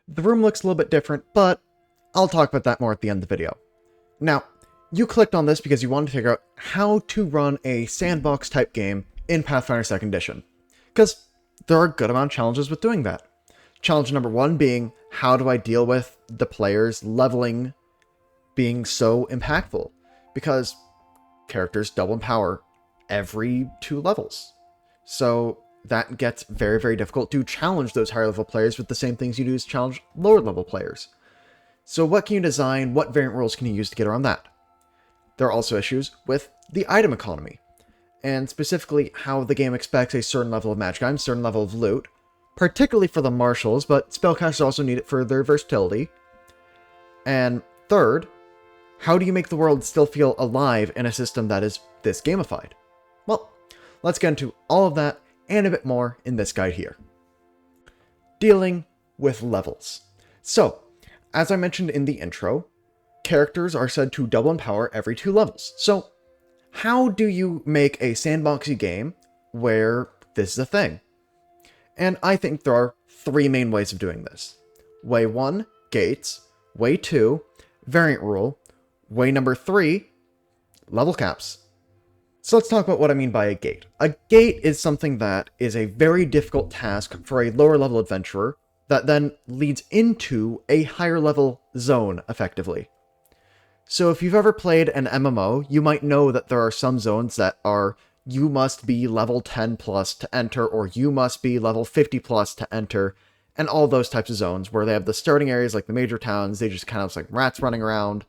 The room looks a little bit different, but I'll talk about that more at the end of the video. Now, you clicked on this because you wanted to figure out how to run a sandbox type game in Pathfinder 2nd Edition, because there are a good amount of challenges with doing that. Challenge number one being, how do I deal with the players leveling being so impactful? Because characters double in power every 2 levels. So that gets very, very difficult to challenge those higher level players with the same things you do to challenge lower level players. So what can you design? What variant rules can you use to get around that? There are also issues with the item economy, and specifically how the game expects a certain level of magic items, certain level of loot, particularly for the marshals, but spellcasters also need it for their versatility. And third, how do you make the world still feel alive in a system that is this gamified? Well, let's get into all of that and a bit more in this guide here. Dealing with levels. So, as I mentioned in the intro, characters are said to double in power every 2 levels. So, how do you make a sandboxy game where this is a thing? And I think there are 3 main ways of doing this. Way 1, gates. Way 2, variant rule. Way number 3, level caps. So let's talk about what I mean by a gate. A gate is something that is a very difficult task for a lower level adventurer that then leads into a higher level zone, effectively. So if you've ever played an MMO, you might know that there are some zones that are, you must be level 10 plus to enter, or you must be level 50 plus to enter, and all those types of zones where they have the starting areas like the major towns, they just kind of like rats running around.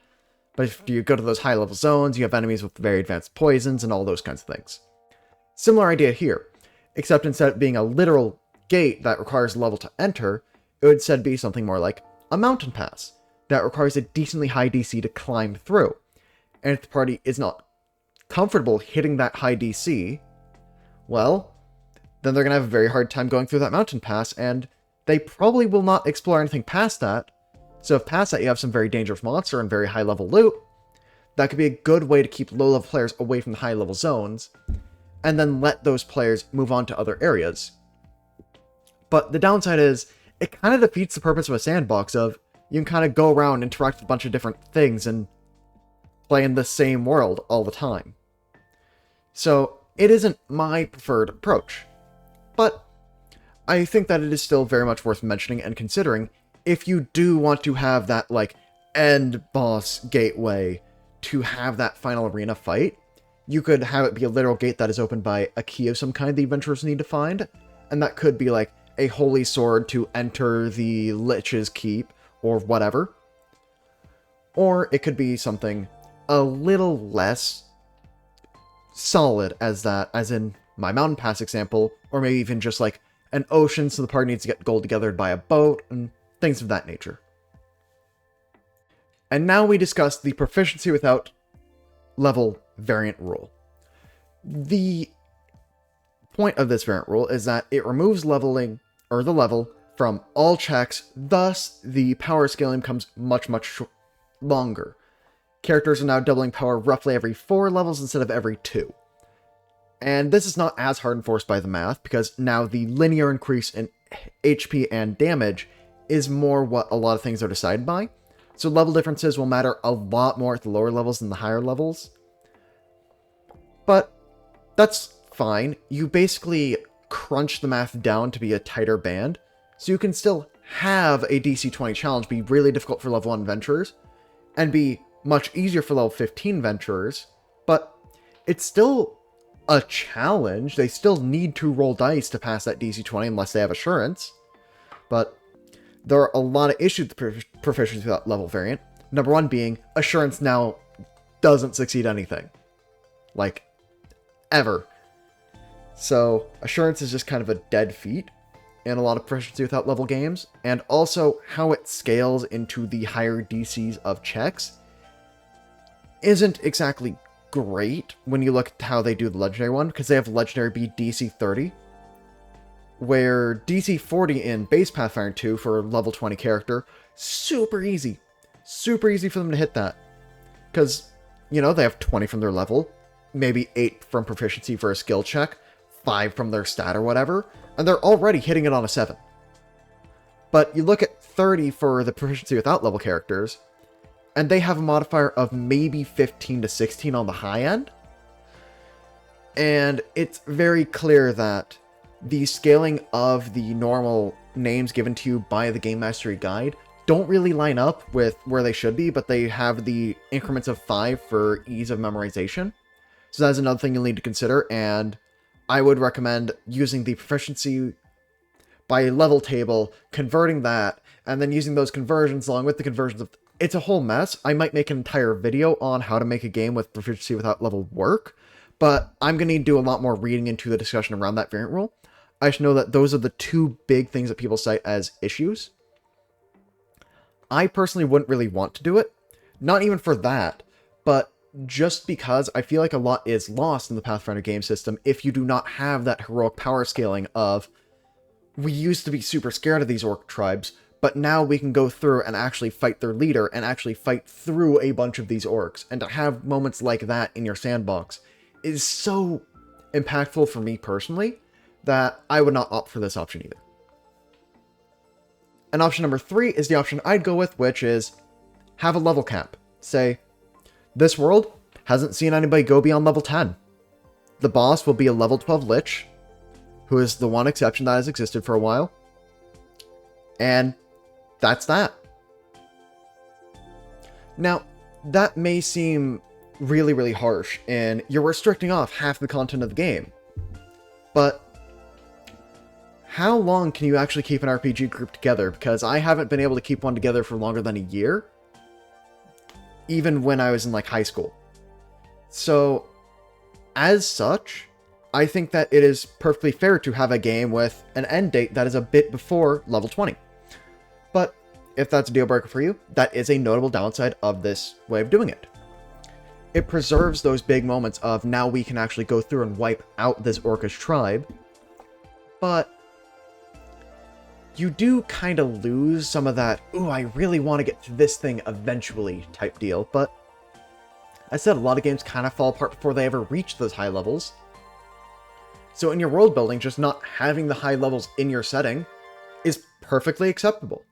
But if you go to those high level zones, you have enemies with very advanced poisons and all those kinds of things. Similar idea here, except instead of being a literal gate that requires a level to enter, it would instead be something more like a mountain pass that requires a decently high DC to climb through. And if the party is not comfortable hitting that high DC, well, then they're going to have a very hard time going through that mountain pass, and they probably will not explore anything past that. So if past that you have some very dangerous monster and very high level loot, that could be a good way to keep low level players away from the high level zones, and then let those players move on to other areas. But the downside is, it kind of defeats the purpose of a sandbox of, you can kind of go around, interact with a bunch of different things, and play in the same world all the time. So it isn't my preferred approach. But I think that it is still very much worth mentioning and considering if you do want to have that, like, end boss gateway to have that final arena fight. You could have it be a literal gate that is opened by a key of some kind the adventurers need to find, and that could be like a holy sword to enter the Lich's Keep, or whatever. Or it could be something a little less solid as that, as in my mountain pass example, or maybe even just like an ocean so the party needs to get gold together by a boat, and things of that nature. And now we discuss the proficiency without level variant rule. The point of this variant rule is that it removes leveling, or the level, from all checks, thus the power scaling becomes much, much longer. Characters are now doubling power roughly every 4 levels instead of every 2. And this is not as hard enforced by the math, because now the linear increase in HP and damage is more what a lot of things are decided by. So level differences will matter a lot more at the lower levels than the higher levels. But that's fine. You basically crunch the math down to be a tighter band, so you can still have a DC 20 challenge be really difficult for level 1 adventurers, and be much easier for level 15 adventurers, but it's still a challenge. They still need to roll dice to pass that DC 20 unless they have assurance. But there are a lot of issues with proficiency without level variant. Number 1 being, assurance now doesn't succeed anything. Like, ever. So, assurance is just kind of a dead feat in a lot of proficiency without level games, and also how it scales into the higher DCs of checks isn't exactly great when you look at how they do the legendary one, because they have legendary be DC 30, where DC 40 in base Pathfinder 2 for a level 20 character, super easy for them to hit that, because, you know, they have 20 from their level, maybe 8 from proficiency for a skill check, 5 from their stat or whatever, and they're already hitting it on a 7. But you look at 30 for the proficiency without level characters, and they have a modifier of maybe 15 to 16 on the high end. And it's very clear that the scaling of the normal names given to you by the Game Mastery Guide don't really line up with where they should be, but they have the increments of 5 for ease of memorization. So that's another thing you'll need to consider, and I would recommend using the proficiency by level table, converting that, and then using those conversions along with the conversions of... It's a whole mess. I might make an entire video on how to make a game with proficiency without level work, but I'm going to do a lot more reading into the discussion around that variant rule. I should know that those are the two big things that people cite as issues. I personally wouldn't really want to do it, not even for that, but just because I feel like a lot is lost in the Pathfinder game system if you do not have that heroic power scaling of, we used to be super scared of these orc tribes, but now we can go through and actually fight their leader and actually fight through a bunch of these orcs. And to have moments like that in your sandbox is so impactful for me personally that I would not opt for this option either. And option number 3 is the option I'd go with, which is have a level cap. Say, this world hasn't seen anybody go beyond level 10. The boss will be a level 12 Lich, who is the one exception that has existed for a while. And that's that. Now, that may seem really, really harsh, and you're restricting off half the content of the game. But how long can you actually keep an RPG group together? Because I haven't been able to keep one together for longer than a year, even when I was in like high school. So, as such, I think that it is perfectly fair to have a game with an end date that is a bit before level 20. But if that's a deal breaker for you, that is a notable downside of this way of doing it. It preserves those big moments of now we can actually go through and wipe out this orcish tribe, but you do kind of lose some of that, ooh, I really want to get to this thing eventually type deal, but I said a lot of games kind of fall apart before they ever reach those high levels. So in your world building, just not having the high levels in your setting is perfectly acceptable.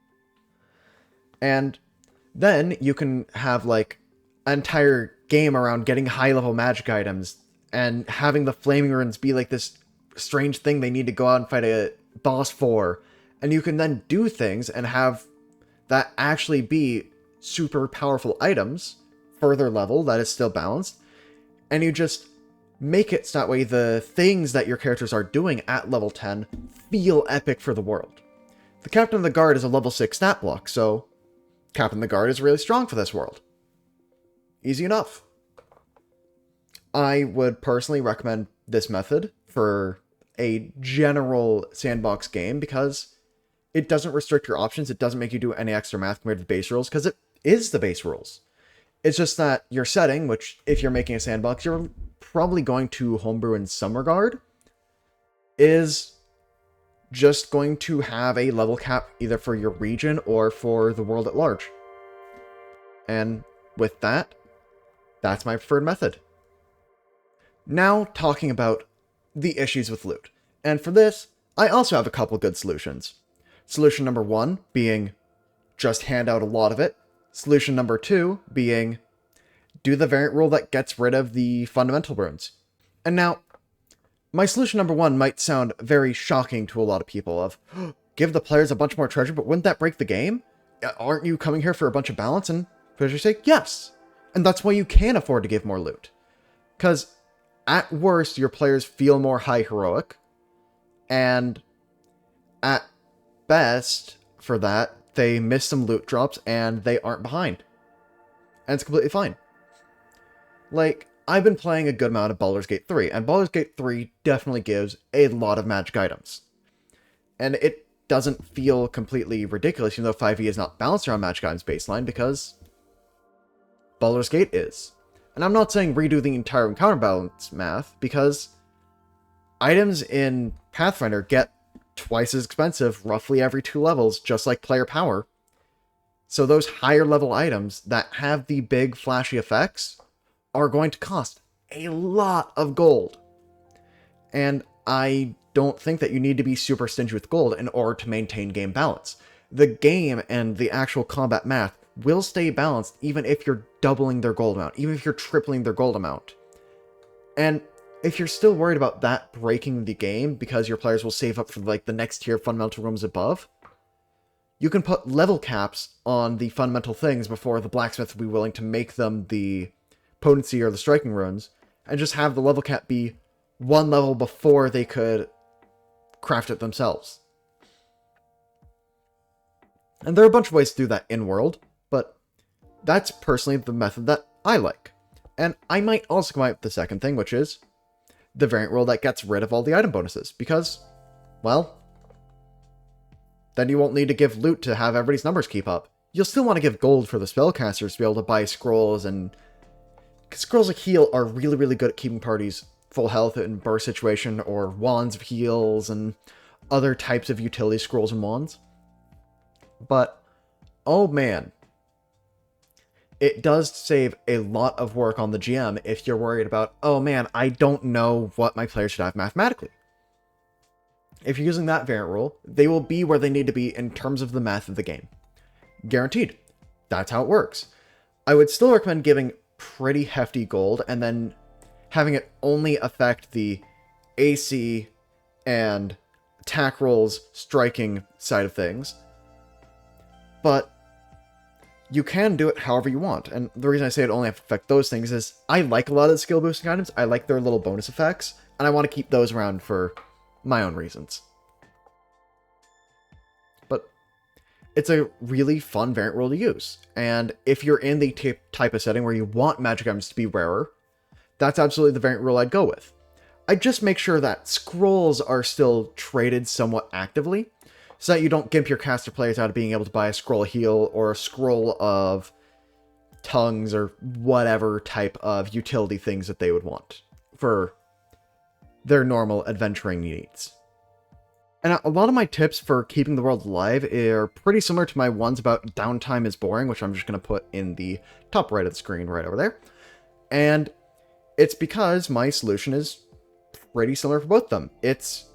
And then you can have like an entire game around getting high level magic items and having the flaming runes be like this strange thing they need to go out and fight a boss for. And you can then do things and have that actually be super powerful items, further level that is still balanced. And you just make it so that way the things that your characters are doing at level 10 feel epic for the world. The Captain of the Guard is a level 6 stat block, so Captain of the Guard is really strong for this world. Easy enough. I would personally recommend this method for a general sandbox game because it doesn't restrict your options. It doesn't make you do any extra math compared to the base rules because it is the base rules. It's just that your setting, which if you're making a sandbox, you're probably going to homebrew in some regard, is just going to have a level cap either for your region or for the world at large. And with that, that's my preferred method. Now talking about the issues with loot. And for this, I also have a couple good solutions. Solution number 1 being just hand out a lot of it. Solution number 2 being do the variant rule that gets rid of the fundamental runes. And now, my solution number 1 might sound very shocking to a lot of people of, give the players a bunch more treasure, but wouldn't that break the game? Aren't you coming here for a bunch of balance? And players say, yes. And that's why you can afford to give more loot. Because at worst, your players feel more high heroic, and at best, for that, they miss some loot drops and they aren't behind. And it's completely fine. Like, I've been playing a good amount of Baldur's Gate 3, and Baldur's Gate 3 definitely gives a lot of magic items. And it doesn't feel completely ridiculous, even though 5e is not balanced around magic items baseline, because Baldur's Gate is. And I'm not saying redo the entire encounter balance math, because items in Pathfinder get twice as expensive roughly every 2 levels, just like player power. So those higher level items that have the big flashy effects are going to cost a lot of gold. And I don't think that you need to be super stingy with gold in order to maintain game balance. the game and the actual combat math will stay balanced even if you're doubling their gold amount, even if you're tripling their gold amount. And if you're still worried about that breaking the game because your players will save up for like the next tier of fundamental rooms above, you can put level caps on the fundamental things before the blacksmith will be willing to make them the potency or the striking runes, and just have the level cap be one level before they could craft it themselves. And there are a bunch of ways to do that in-world, but that's personally the method that I like. And I might also come out with the second thing, which is the variant rule that gets rid of all the item bonuses, because, well, then you won't need to give loot to have everybody's numbers keep up. You'll still want to give gold for the spellcasters to be able to buy scrolls, and scrolls of heal are really, really good at keeping parties full health in burst situation, or wands of heals, and other types of utility scrolls and wands. But, oh man, it does save a lot of work on the GM if you're worried about, oh man, I don't know what my players should have mathematically. If you're using that variant rule, they will be where they need to be in terms of the math of the game. Guaranteed. That's how it works. I would still recommend giving pretty hefty gold and then having it only affect the AC and attack rolls, striking side of things. But you can do it however you want. And the reason I say it only affect those things is I like a lot of the skill boosting items. I like their little bonus effects, and I want to keep those around for my own reasons. But it's a really fun variant rule to use. And if you're in the type of setting where you want magic items to be rarer, that's absolutely the variant rule I'd go with. I'd just make sure that scrolls are still traded somewhat actively, so that you don't gimp your caster players out of being able to buy a scroll heal or a scroll of tongues or whatever type of utility things that they would want for their normal adventuring needs. And a lot of my tips for keeping the world alive are pretty similar to my ones about downtime is boring, which I'm just going to put in the top right of the screen right over there. And it's because my solution is pretty similar for both of them. It's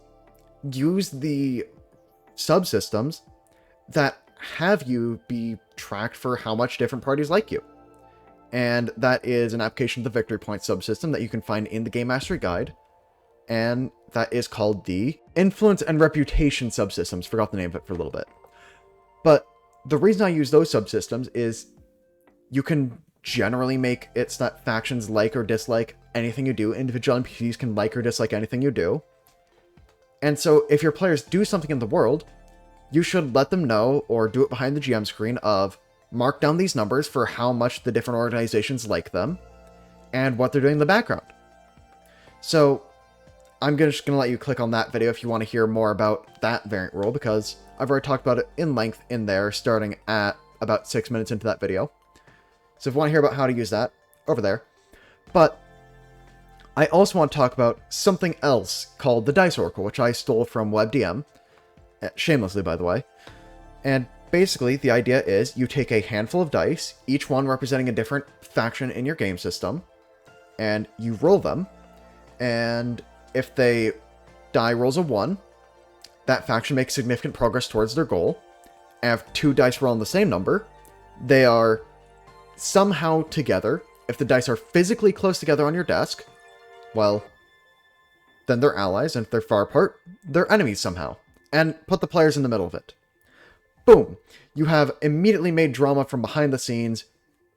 use the subsystems that have you be tracked for how much different parties like you. And that is an application of the Victory Point subsystem that you can find in the Game Mastery Guide. And that is called the Influence and Reputation subsystems. Forgot the name of it for a little bit. But the reason I use those subsystems is you can generally make it so that factions like or dislike anything you do. Individual NPCs can like or dislike anything you do. And so if your players do something in the world, you should let them know, or do it behind the GM screen, of mark down these numbers for how much the different organizations like them, and what they're doing in the background. So I'm just going to let you click on that video if you want to hear more about that variant rule, because I've already talked about it in length in there, starting at about 6 minutes into that video. So if you want to hear about how to use that, over there. But I also want to talk about something else called the Dice Oracle, which I stole from WebDM, shamelessly by the way. And basically the idea is you take a handful of dice, each one representing a different faction in your game system, and you roll them, and if they die rolls a 1, that faction makes significant progress towards their goal. And if 2 dice roll on the same number, they are somehow together. If the dice are physically close together on your desk, well, then they're allies, and if they're far apart, they're enemies somehow. And put the players in the middle of it. Boom! You have immediately made drama from behind the scenes,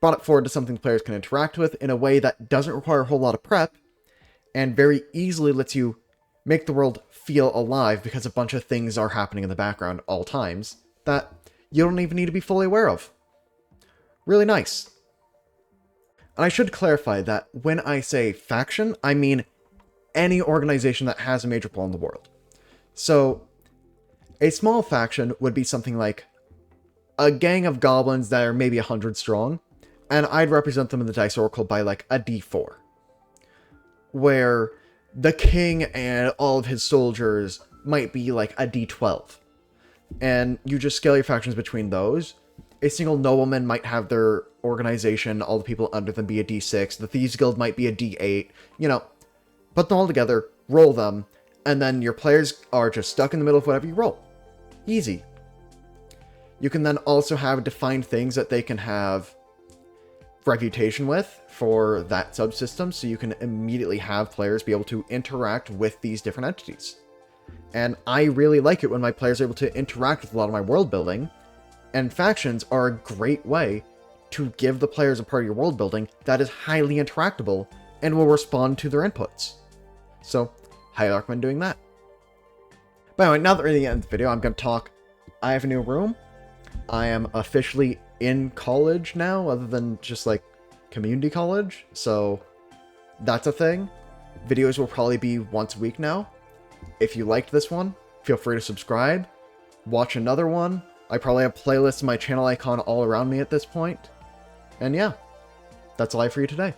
brought it forward to something players can interact with in a way that doesn't require a whole lot of prep, and very easily lets you make the world feel alive because a bunch of things are happening in the background all times that you don't even need to be fully aware of. Really nice. And I should clarify that when I say faction, I mean any organization that has a major pull in the world. So, a small faction would be something like a gang of goblins that are maybe 100 strong, and I'd represent them in the Dice Oracle by like a D4. Where the king and all of his soldiers might be like a D12. And you just scale your factions between those. A single nobleman might have their organization, all the people under them be a D6, the Thieves Guild might be a D8, you know, put them all together, roll them, and then your players are just stuck in the middle of whatever you roll. Easy. You can then also have defined things that they can have reputation with for that subsystem, so you can immediately have players be able to interact with these different entities. And I really like it when my players are able to interact with a lot of my world building, and factions are a great way to give the players a part of your world building that is highly interactable and will respond to their inputs. So, highly recommend doing that. But anyway, now that we're at the end of the video, I'm going to talk. I have a new room. I am officially in college now, other than just like community college, so that's a thing. Videos will probably be once a week now. If you liked this one, feel free to subscribe. Watch another one. I probably have playlists in my channel icon all around me at this point. And yeah, that's all I have for you today.